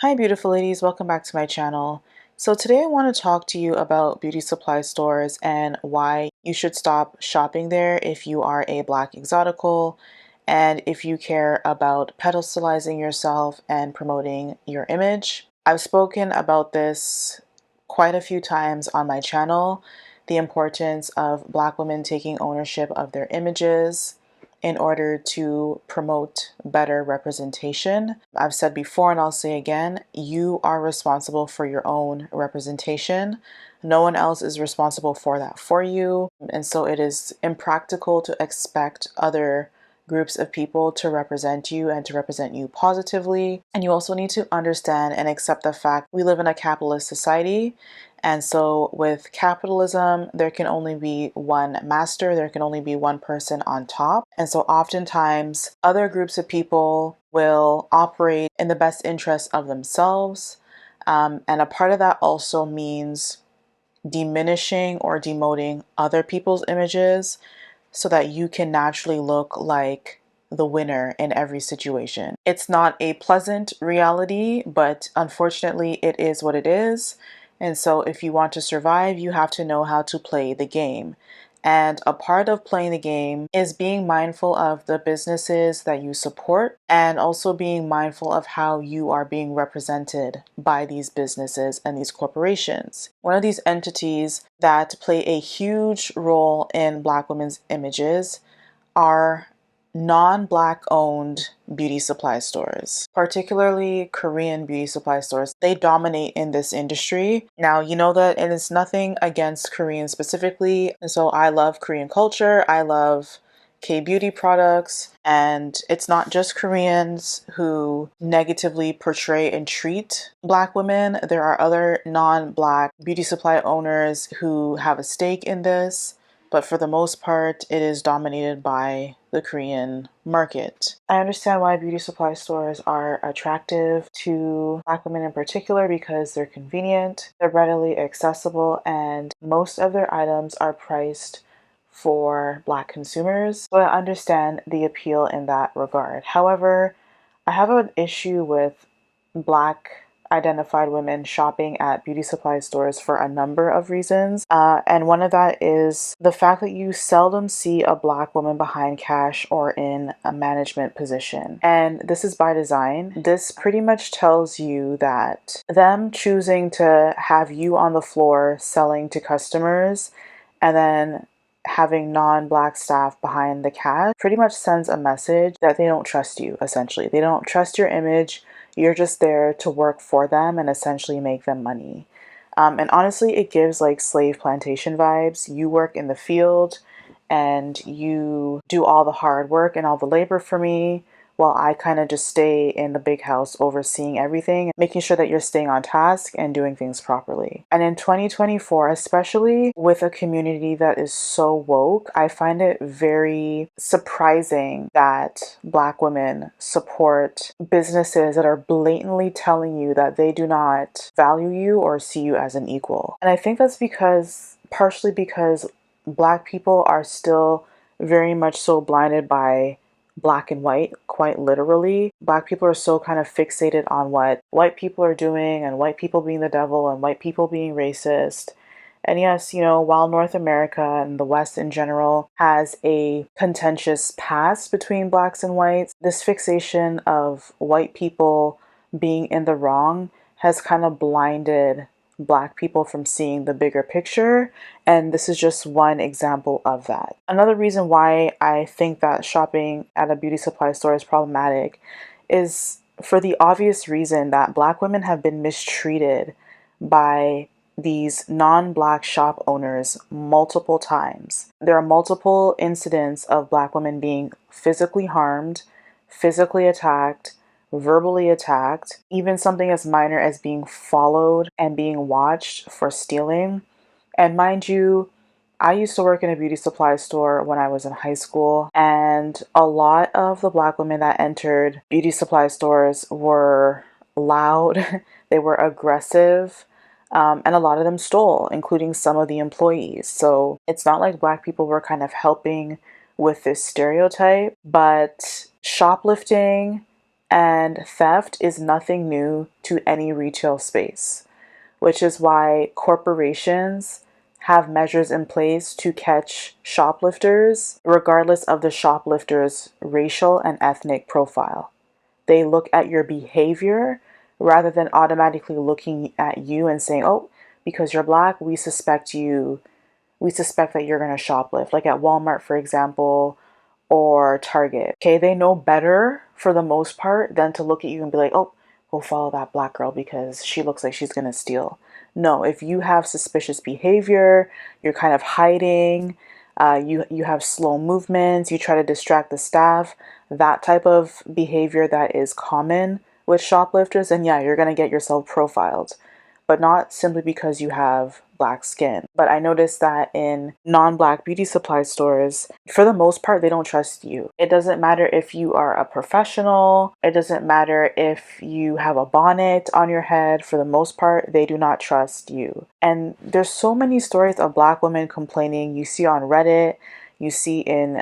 Hi beautiful ladies, welcome back to my channel. So today I want to talk to you about beauty supply stores and why you should stop shopping there if you are a Black exotical and if you care about pedestalizing yourself and promoting your image. I've spoken about this quite a few times on my channel, the importance of Black women taking ownership of their images in order to promote better representation. I've said before and I'll say again, you are responsible for your own representation. No one else is responsible for that for you. And so it is impractical to expect other groups of people to represent you and to represent you positively. And you also need to understand and accept the fact we live in a capitalist society. And so with capitalism, there can only be one master, there can only be one person on top. And so oftentimes other groups of people will operate in the best interest of themselves. And a part of that also means diminishing or demoting other people's images so that you can naturally look like the winner in every situation. It's not a pleasant reality, but unfortunately it is what it is. And so if you want to survive, you have to know how to play the game. And a part of playing the game is being mindful of the businesses that you support and also being mindful of how you are being represented by these businesses and these corporations. One of these entities that play a huge role in Black women's images are non-Black owned beauty supply stores, particularly Korean beauty supply stores. They dominate in this industry. Now, you know that it is nothing against Korean specifically. And so I love Korean culture. I love K-beauty products. And it's not just Koreans who negatively portray and treat Black women. There are other non-Black beauty supply owners who have a stake in this. But for the most part, it is dominated by the Korean market. I understand why beauty supply stores are attractive to Black women in particular because they're convenient, they're readily accessible, and most of their items are priced for Black consumers. So I understand the appeal in that regard. However, I have an issue with Black identified women shopping at beauty supply stores for a number of reasons. And one of that is the fact that you seldom see a Black woman behind cash or in a management position. And this is by design. This pretty much tells you that them choosing to have you on the floor selling to customers and then having non-Black staff behind the cash pretty much sends a message that they don't trust you, essentially. They don't trust your image. You're just there to work for them and essentially make them money. And honestly, it gives like slave plantation vibes. You work in the field and you do all the hard work and all the labor for me, while I kind of just stay in the big house overseeing everything, making sure that you're staying on task and doing things properly. And in 2024, especially with a community that is so woke, I find it very surprising that Black women support businesses that are blatantly telling you that they do not value you or see you as an equal. And I think that's partially because Black people are still very much so blinded by Black and white, quite literally. Black people are so kind of fixated on what white people are doing and white people being the devil and white people being racist. And yes, while North America and the West in general has a contentious past between Blacks and whites, this fixation of white people being in the wrong has kind of blinded Black people from seeing the bigger picture, and this is just one example of that. Another reason why I think that shopping at a beauty supply store is problematic is for the obvious reason that Black women have been mistreated by these non-Black shop owners multiple times. There are multiple incidents of Black women being physically harmed, physically attacked, verbally attacked, even something as minor as being followed and being watched for stealing. And mind you, I used to work in a beauty supply store when I was in high school, and a lot of the Black women that entered beauty supply stores were loud, they were aggressive, and a lot of them stole, including some of the employees. So it's not like Black people were kind of helping with this stereotype, but shoplifting And theft is nothing new to any retail space, which is why corporations have measures in place to catch shoplifters, regardless of the shoplifter's racial and ethnic profile. They look at your behavior rather than automatically looking at you and saying, oh, because you're black, we suspect that you're going to shoplift, like at Walmart, for example, or Target. Okay, they know better for the most part than to look at you and be like, oh, go follow that black girl because she looks like she's going to steal. No, if you have suspicious behavior, you're kind of hiding, you have slow movements, you try to distract the staff, that type of behavior that is common with shoplifters, and yeah, you're going to get yourself profiled, but not simply because you have black skin. But I noticed that in non-black beauty supply stores, for the most part, they don't trust you. It doesn't matter if you are a professional, it doesn't matter if you have a bonnet on your head. For the most part, they do not trust you. And there's so many stories of black women complaining. You see on Reddit, you see in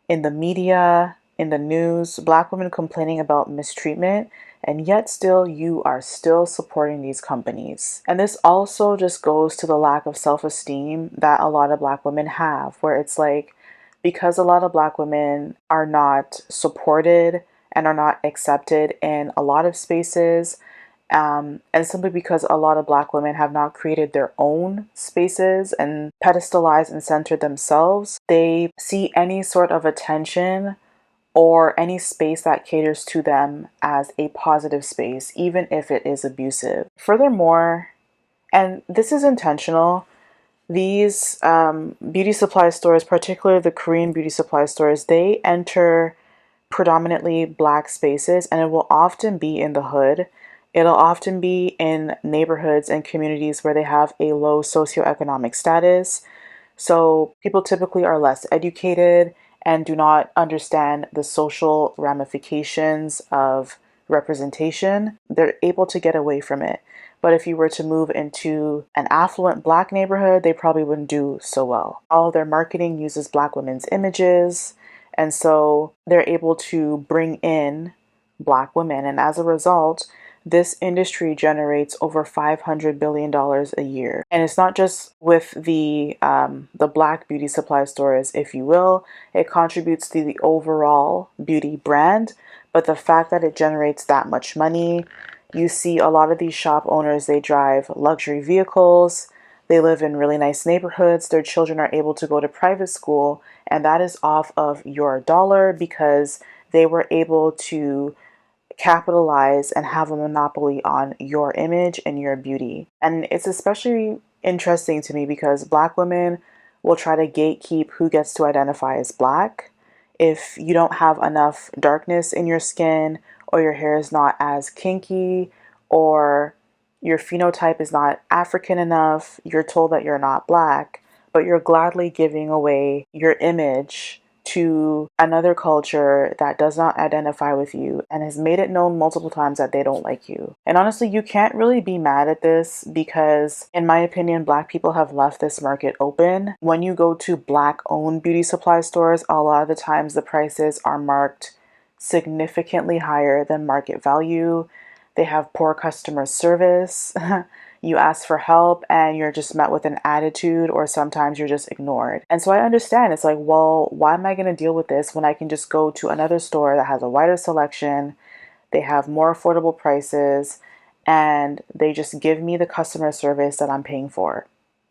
the media, in the news, black women complaining about mistreatment, and yet still you are still supporting these companies. And this also just goes to the lack of self-esteem that a lot of black women have, where it's like, because a lot of black women are not supported and are not accepted in a lot of spaces, and simply because a lot of black women have not created their own spaces and pedestalized and centered themselves, they see any sort of attention or any space that caters to them as a positive space, even if it is abusive. Furthermore, and this is intentional, these beauty supply stores, particularly the Korean beauty supply stores, they enter predominantly black spaces, and it will often be in the hood. It'll often be in neighborhoods and communities where they have a low socioeconomic status. So people typically are less educated and do not understand the social ramifications of representation. They're able to get away from it. But if you were to move into an affluent black neighborhood, they probably wouldn't do so well. All of their marketing uses black women's images, and so they're able to bring in black women. And as a result, this industry generates over $500 billion a year. And it's not just with the black beauty supply stores, if you will. It contributes to the overall beauty brand. But the fact that it generates that much money, you see a lot of these shop owners, they drive luxury vehicles, they live in really nice neighborhoods, their children are able to go to private school, and that is off of your dollar because they were able to capitalize and have a monopoly on your image and your beauty. And it's especially interesting to me because black women will try to gatekeep who gets to identify as black. If you don't have enough darkness in your skin, or your hair is not as kinky, or your phenotype is not African enough, you're told that you're not black, but you're gladly giving away your image to another culture that does not identify with you and has made it known multiple times that they don't like you. And honestly, you can't really be mad at this because, in my opinion, black people have left this market open. When you go to black owned beauty supply stores, a lot of the times the prices are marked significantly higher than market value. They have poor customer service. You ask for help and you're just met with an attitude, or sometimes you're just ignored. And so I understand. It's like, well, why am I going to deal with this when I can just go to another store that has a wider selection, they have more affordable prices, and they just give me the customer service that I'm paying for?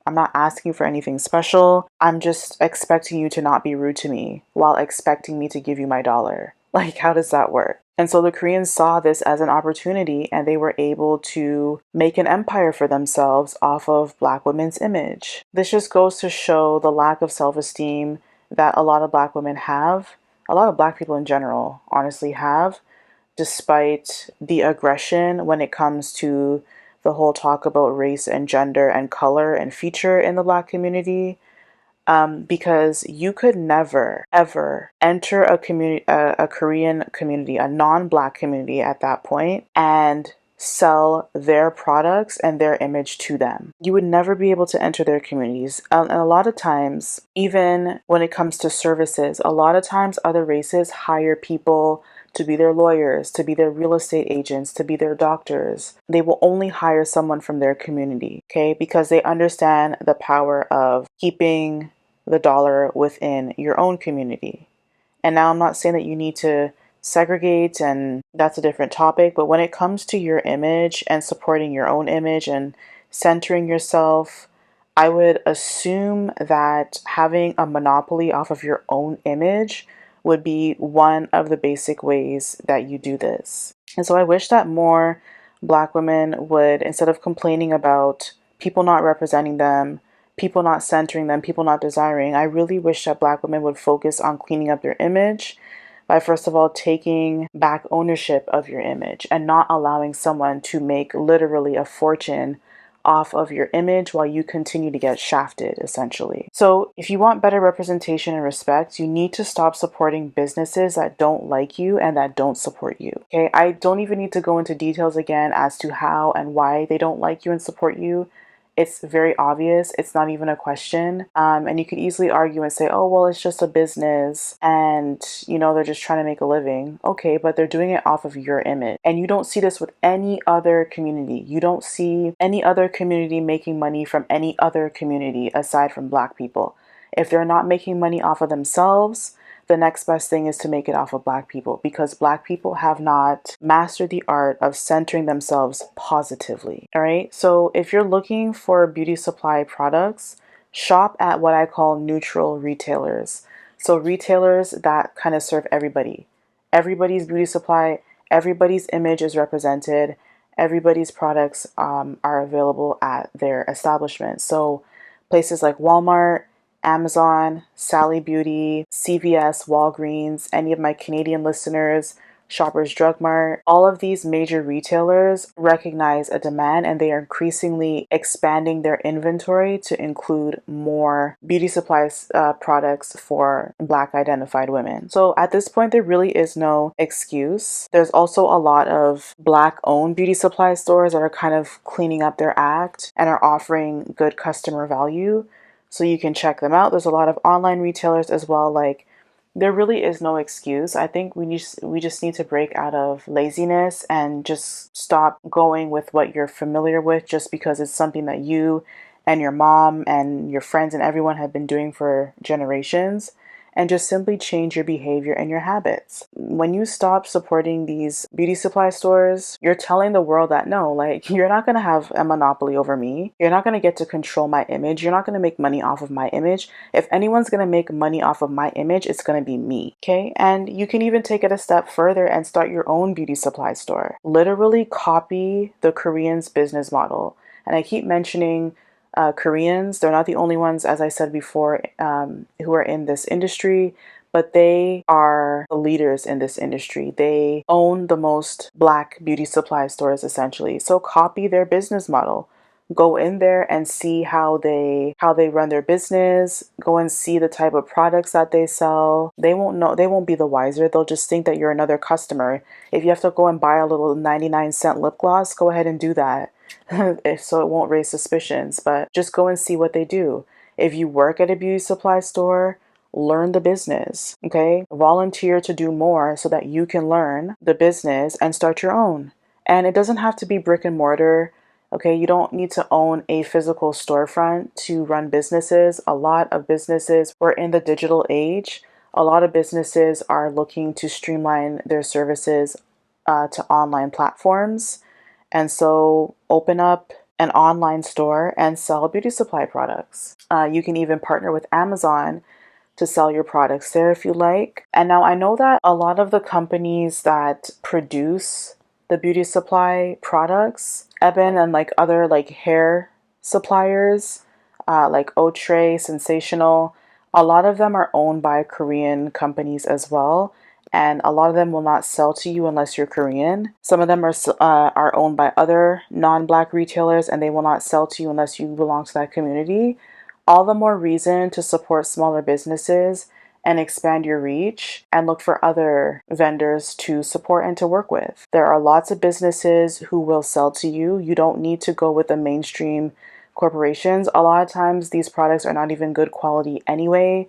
I'm not asking for anything special. I'm just expecting you to not be rude to me while expecting me to give you my dollar. Like, how does that work? And so the Koreans saw this as an opportunity, and they were able to make an empire for themselves off of black women's image. This just goes to show the lack of self-esteem that a lot of black women have, a lot of black people in general honestly have, despite the aggression when it comes to the whole talk about race and gender and color and feature in the black community. Because you could never, ever enter a community, a Korean community, a non-black community at that point, and sell their products and their image to them. You would never be able to enter their communities. And a lot of times, even when it comes to services, a lot of times other races hire people to be their lawyers, to be their real estate agents, to be their doctors. They will only hire someone from their community, okay? Because they understand the power of keeping the dollar within your own community. And now I'm not saying that you need to segregate, and that's a different topic, but when it comes to your image and supporting your own image and centering yourself, I would assume that having a monopoly off of your own image would be one of the basic ways that you do this. And so I wish that more Black women would, instead of complaining about people not representing them, people not centering them, people not desiring, I really wish that Black women would focus on cleaning up their image by, first of all, taking back ownership of your image and not allowing someone to make literally a fortune off of your image while you continue to get shafted, essentially. So if you want better representation and respect, you need to stop supporting businesses that don't like you and that don't support you. Okay, I don't even need to go into details again as to how and why they don't like you and support you. It's very obvious. It's not even a question. And you could easily argue and say, oh, well, it's just a business and, they're just trying to make a living. Okay, but they're doing it off of your image. And you don't see this with any other community. You don't see any other community making money from any other community aside from Black people. If they're not making money off of themselves, the next best thing is to make it off of Black people, because Black people have not mastered the art of centering themselves positively. All right. So if you're looking for beauty supply products, shop at what I call neutral retailers. So retailers that kind of serve everybody. Everybody's beauty supply, everybody's image is represented, everybody's products are available at their establishment. So places like Walmart, Amazon, Sally Beauty, CVS, Walgreens, any of my Canadian listeners, Shoppers Drug Mart, all of these major retailers recognize a demand, and they are increasingly expanding their inventory to include more beauty supplies products for Black identified women. So at this point, there really is no excuse. There's also a lot of Black owned beauty supply stores that are kind of cleaning up their act and are offering good customer value. So you can check them out. There's a lot of online retailers as well. Like, there really is no excuse. I think we just need to break out of laziness and just stop going with what you're familiar with just because it's something that you and your mom and your friends and everyone have been doing for generations, and just simply change your behavior and your habits. When you stop supporting these beauty supply stores, you're telling the world that no, like, you're not going to have a monopoly over me. You're not going to get to control my image. You're not going to make money off of my image. If anyone's going to make money off of my image, it's going to be me. Okay. And you can even take it a step further and start your own beauty supply store. Literally copy the Koreans' business model. And I keep mentioning Koreans. They're not the only ones, as I said before, who are in this industry, but they are the leaders in this industry. They own the most Black beauty supply stores, essentially. So copy their business model. Go in there and see how they run their business. Go and see the type of products that they sell. They won't know. They won't be the wiser. They'll just think that you're another customer. If you have to go and buy a little 99-cent lip gloss, go ahead and do that. So it won't raise suspicions, but just go and see what they do. If you work at a beauty supply store, learn the business, okay? Volunteer to do more so that you can learn the business and start your own. And it doesn't have to be brick and mortar, okay? You don't need to own a physical storefront to run businesses. A lot of businesses, we're in the digital age. A lot of businesses are looking to streamline their services to online platforms. And so open up an online store and sell beauty supply products. You can even partner with Amazon to sell your products there if you like. And now I know that a lot of the companies that produce the beauty supply products, Eben and like other like hair suppliers, like Outre, Sensational, a lot of them are owned by Korean companies as well. And a lot of them will not sell to you unless you're Korean. Some of them are owned by other non-Black retailers, and they will not sell to you unless you belong to that community. All the more reason to support smaller businesses and expand your reach and look for other vendors to support and to work with. There are lots of businesses who will sell to you. You don't need to go with the mainstream corporations. A lot of times these products are not even good quality anyway.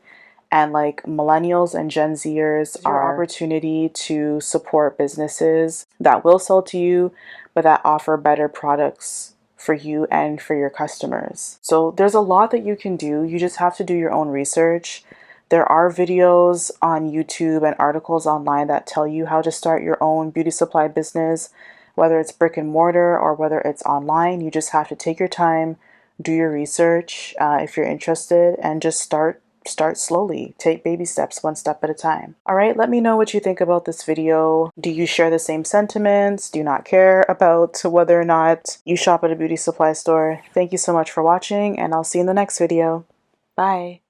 And like millennials and Gen Zers are your opportunity to support businesses that will sell to you, but that offer better products for you and for your customers. So there's a lot that you can do. You just have to do your own research. There are videos on YouTube and articles online that tell you how to start your own beauty supply business, whether it's brick and mortar or whether it's online. You just have to take your time, do your research if you're interested, and just start slowly. Take baby steps, one step at a time. All right, let me know what you think about this video. Do you share the same sentiments? Do you not care about whether or not you shop at a beauty supply store? Thank you so much for watching, and I'll see you in the next video. Bye.